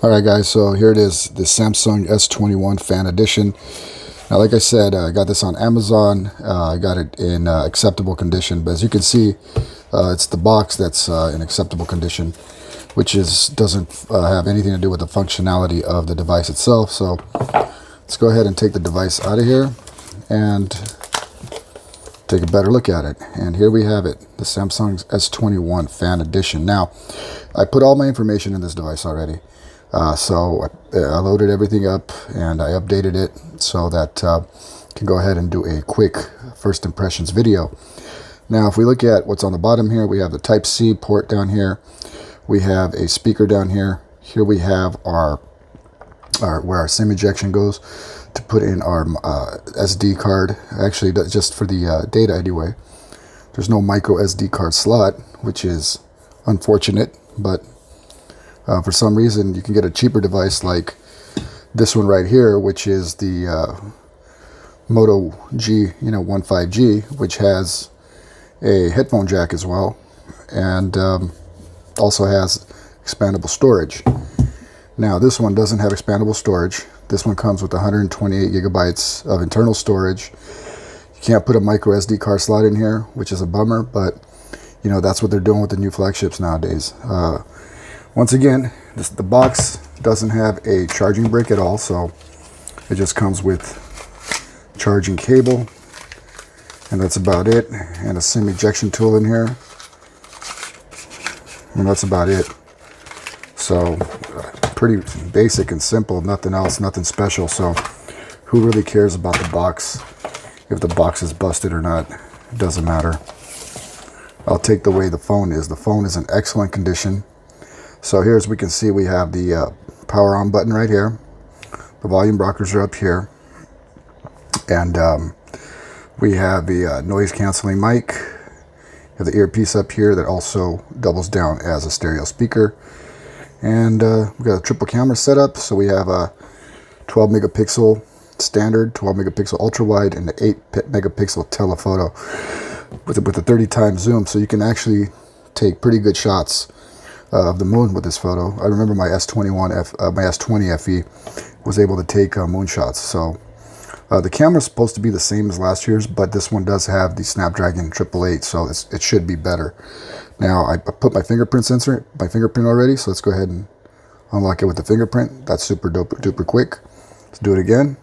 Alright guys, so here it is, the Samsung S21 Fan Edition. Now like I said, I got this on Amazon. I got it in acceptable condition, but as you can see, it's the box that's in acceptable condition, which doesn't have anything to do with the functionality of the device itself. So let's go ahead and take the device out of here and take a better look at it. And here we have it, the Samsung S21 Fan Edition. Now, I put all my information in this device already. So I loaded everything up and I updated it so that I can go ahead and do a quick first impressions video. Now, if we look at what's on the bottom here, we have the Type-C port down here. We have a speaker down here. Here we have our where our SIM ejection goes to put in our SD card. Actually, just for the data anyway. There's no micro SD card slot, which is unfortunate, but for some reason, you can get a cheaper device like this one right here, which is the Moto G, 15G, which has a headphone jack as well, and also has expandable storage. Now, this one doesn't have expandable storage. This one comes with 128 gigabytes of internal storage. You can't put a micro SD card slot in here, which is a bummer, but that's what they're doing with the new flagships nowadays. Once again, the box doesn't have a charging brick at all, so it just comes with charging cable, and that's about it, and a SIM ejection tool in here, and that's about it. So pretty basic and simple, nothing else, nothing special. So who really cares about the box? If the box is busted or not, it doesn't matter. I'll take the way the phone is. The phone is in excellent condition. So here, as we can see, we have the power on button right here. The volume rockers are up here. And we have the noise canceling mic. We have the earpiece up here that also doubles down as a stereo speaker. And we got a triple camera setup. So we have a 12 megapixel standard, 12 megapixel ultra wide, and the 8 megapixel telephoto with a 30 times zoom. So you can actually take pretty good shots of the moon with this photo. I remember my S20 FE was able to take moon shots. So the camera is supposed to be the same as last year's, but this one does have the Snapdragon 888, so it should be better. Now, I put my fingerprint already, so let's go ahead and unlock it with the fingerprint. That's super duper quick. Let's do it again.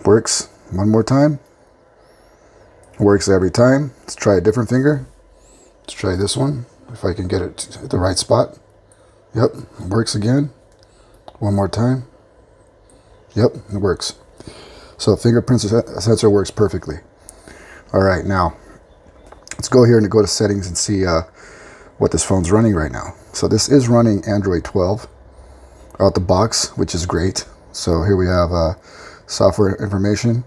Works. One more time. Works every time. Let's try a different finger. Let's try this one, if I can get it at the right spot. Yep, it works again. One more time. Yep, it works. So fingerprint sensor works perfectly. All right, now let's go here and go to settings and see what this phone's running right now. So this is running Android 12 out the box, which is great. So here we have software information.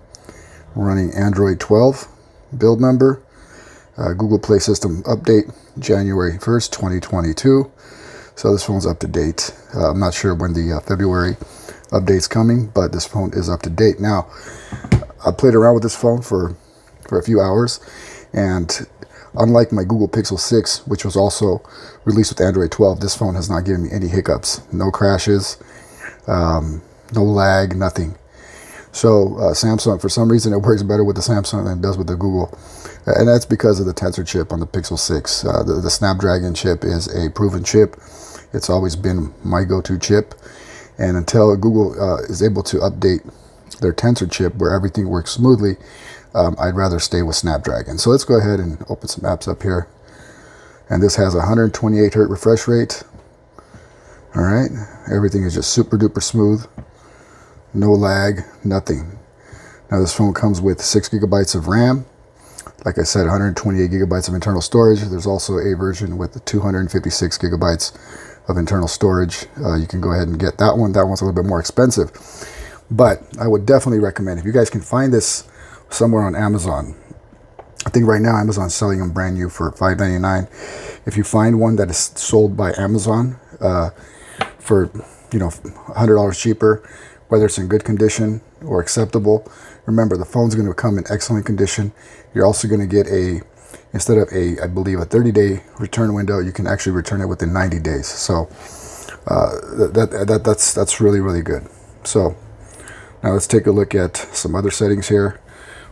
We're running Android 12, build number, Google Play System update, January 1st, 2022. So this phone's up to date. I'm not sure when the February update's coming, but this phone is up to date. Now, I played around with this phone for a few hours, and unlike my Google Pixel 6, which was also released with Android 12, this phone has not given me any hiccups, no crashes, no lag, nothing. So Samsung, for some reason, it works better with the Samsung than it does with the Google. And that's because of the Tensor chip on the Pixel 6. The Snapdragon chip is a proven chip. It's always been my go-to chip. And until Google is able to update their Tensor chip where everything works smoothly, I'd rather stay with Snapdragon. So let's go ahead and open some apps up here. And this has a 128 hertz refresh rate. All right. Everything is just super duper smooth. No lag, nothing. Now this phone comes with 6 gigabytes of RAM. Like I said, 128 gigabytes of internal storage. There's also a version with 256 gigabytes of internal storage. You can go ahead and get that one. That one's a little bit more expensive. But I would definitely recommend, if you guys can find this somewhere on Amazon. I think right now Amazon's selling them brand new for $5.99. If you find one that is sold by Amazon for $100 cheaper, whether it's in good condition or acceptable, remember the phone's going to come in excellent condition. You're also going to get instead of I believe a 30-day return window, you can actually return it within 90 days. So That's really, really good. So now let's take a look at some other settings here,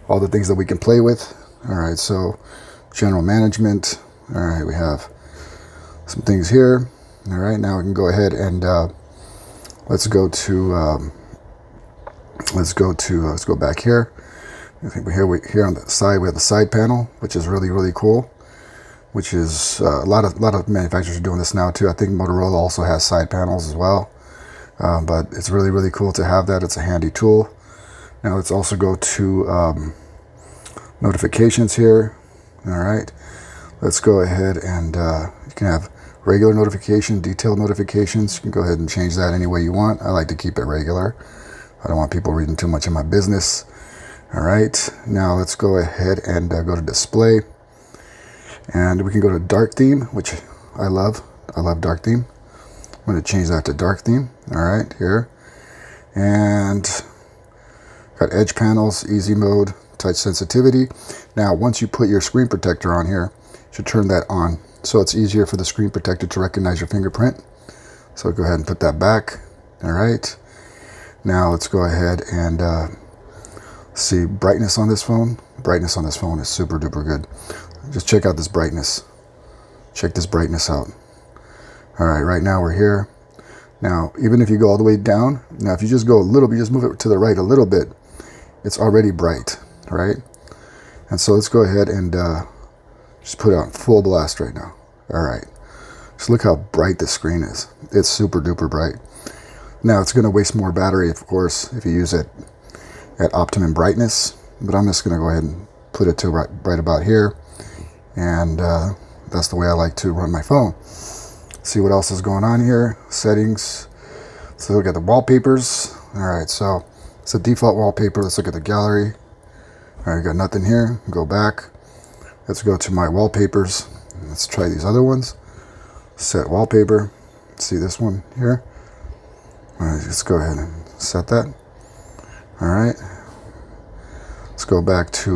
all the things that we can play with. All right, so general management. All right, we have some things here. All right, now we can go ahead and let's go back here. I think here on the side we have the side panel, which is really, really cool. Which is a lot of manufacturers are doing this now too. I think Motorola also has side panels as well. But it's really, really cool to have that. It's a handy tool. Now let's also go to notifications here. All right, let's go ahead and you can have regular notification, detailed notifications. You can go ahead and change that any way you want. I like to keep it regular. I don't want people reading too much of my business. All right, now let's go ahead and go to display. And we can go to dark theme, which I love. I love dark theme. I'm going to change that to dark theme. All right, here. And got edge panels, easy mode, touch sensitivity. Now, once you put your screen protector on here, you should turn that on. So it's easier for the screen protector to recognize your fingerprint. So go ahead and put that back. All right. Now let's go ahead and see brightness on this phone. Brightness on this phone is super duper good. Just check out this brightness. Check this brightness out. All right, right now we're here. Now, even if you go all the way down, now if you just go a little bit, just move it to the right a little bit, it's already bright, right? And so let's go ahead and just put it on full blast right now. All right, just look how bright the screen is. It's super duper bright. Now it's gonna waste more battery, of course, if you use it at optimum brightness, but I'm just gonna go ahead and put it to right about here. And that's the way I like to run my phone. See what else is going on here. Settings. So look at the wallpapers. All right, so it's a default wallpaper. Let's look at the gallery. All right, got nothing here. Go back. Let's go to my wallpapers. Let's try these other ones. Set wallpaper. See this one here. All right, let's go ahead and set that. All right. Let's go back to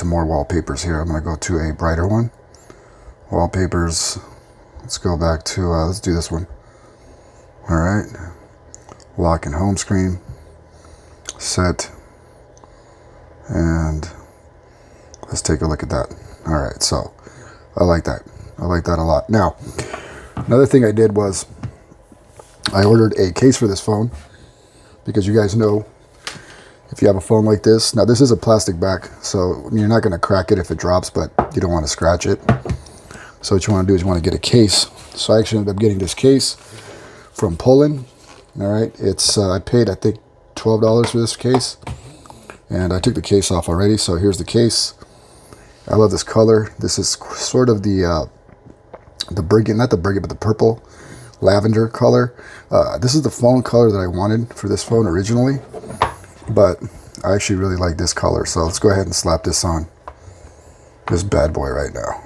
more wallpapers here. I'm going to go to a brighter one. Wallpapers. Let's go back to, let's do this one. All right. Lock and home screen. Set. And let's take a look at that. All right. So I like that. I like that a lot. Now, another thing I did was I ordered a case for this phone because you guys know if you have a phone like this, now this is a plastic back, so you're not going to crack it if it drops, but you don't want to scratch it. So what you want to do is you want to get a case. So I actually ended up getting this case from Poland. All right, it's I paid I think $12 for this case, and I took the case off already. So here's the case. I love this color. This is sort of the brigand, not the brigand, but the purple lavender color. This is the phone color that I wanted for this phone originally. But I actually really like this color, so let's go ahead and slap this on this bad boy right now.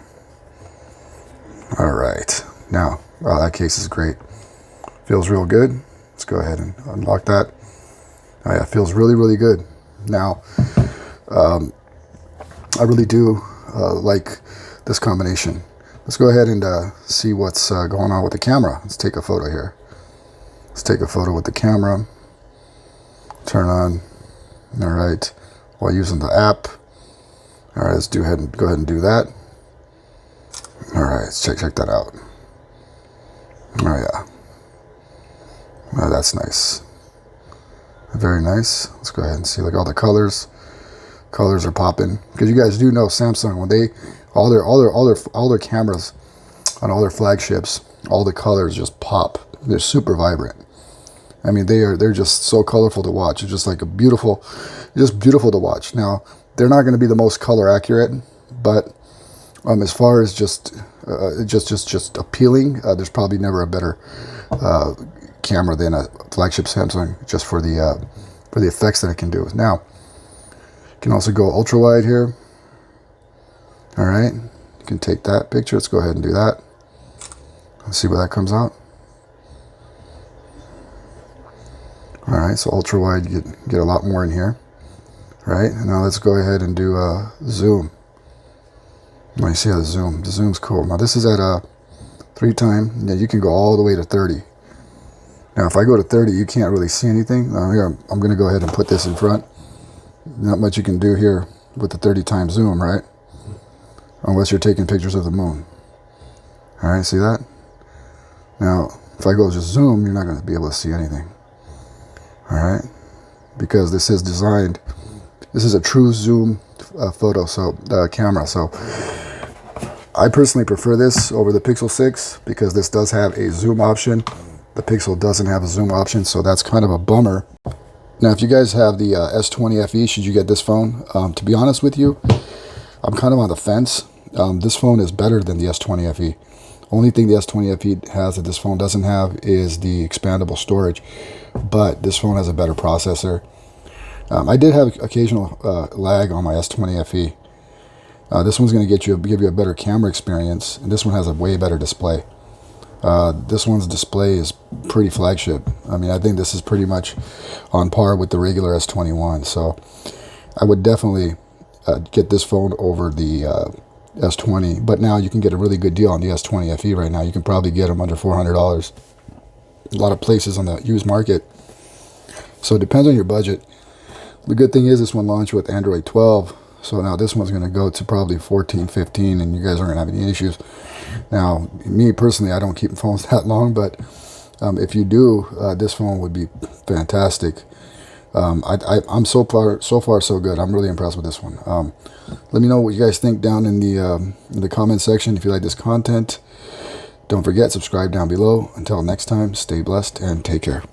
All right, now, wow, that case is great. Feels real good. Let's go ahead and unlock that. Oh yeah, it feels really, really good. Now, I really do like this combination. Let's go ahead and see what's going on with the camera. Let's take a photo here. Let's take a photo with the camera. Turn on. All right, while using the app. All right, let's go ahead and do that. All right, let's check that out. Oh yeah, oh, that's nice. Very nice. Let's go ahead and see like all the colors. Colors are popping because you guys do know Samsung when they all their cameras on all their flagships, all the colors just pop. They're super vibrant. I mean, they're just so colorful to watch. It's just like just beautiful to watch. Now, they're not going to be the most color accurate, but as far as just appealing, there's probably never a better camera than a flagship Samsung just for the effects that it can do. Now, you can also go ultra wide here. All right, you can take that picture. Let's go ahead and do that. Let's see where that comes out. All right, so ultra wide, you get a lot more in here. All right, and now let's go ahead and do zoom. Now you see how the zoom's cool. Now this is at 3 times. Yeah, you can go all the way to 30. Now, if I go to 30, you can't really see anything. Here, I'm going to go ahead and put this in front. Not much you can do here with the 30 times zoom, right? Unless you're taking pictures of the moon. All right, see that? Now, if I go just zoom, you're not going to be able to see anything. All right? Because this is designed, this is a true zoom photo camera. So I personally prefer this over the Pixel 6 because this does have a zoom option. The Pixel doesn't have a zoom option, so that's kind of a bummer. Now, if you guys have the S20 FE, should you get this phone? To be honest with you, I'm kind of on the fence. This phone is better than the S20 FE. Only thing the S20 FE has that this phone doesn't have is the expandable storage, but this phone has a better processor. I did have occasional lag on my S20 FE. This one's going to give you a better camera experience, and this one has a way better display. This one's display is pretty flagship. I mean, I think this is pretty much on par with the regular S21. So I would definitely get this phone over the S20. But now you can get a really good deal on the S20 FE right now. You can probably get them under $400. A lot of places on the used market. So it depends on your budget. The good thing is this one launched with Android 12. So now this one's going to go to probably 14, 15, and you guys aren't going to have any issues. Now, me personally, I don't keep phones that long, but if you do, this phone would be fantastic. I'm so far so good. I'm really impressed with this one. Let me know what you guys think down in the comment section. If you like this content, don't forget, subscribe down below. Until next time, stay blessed and take care.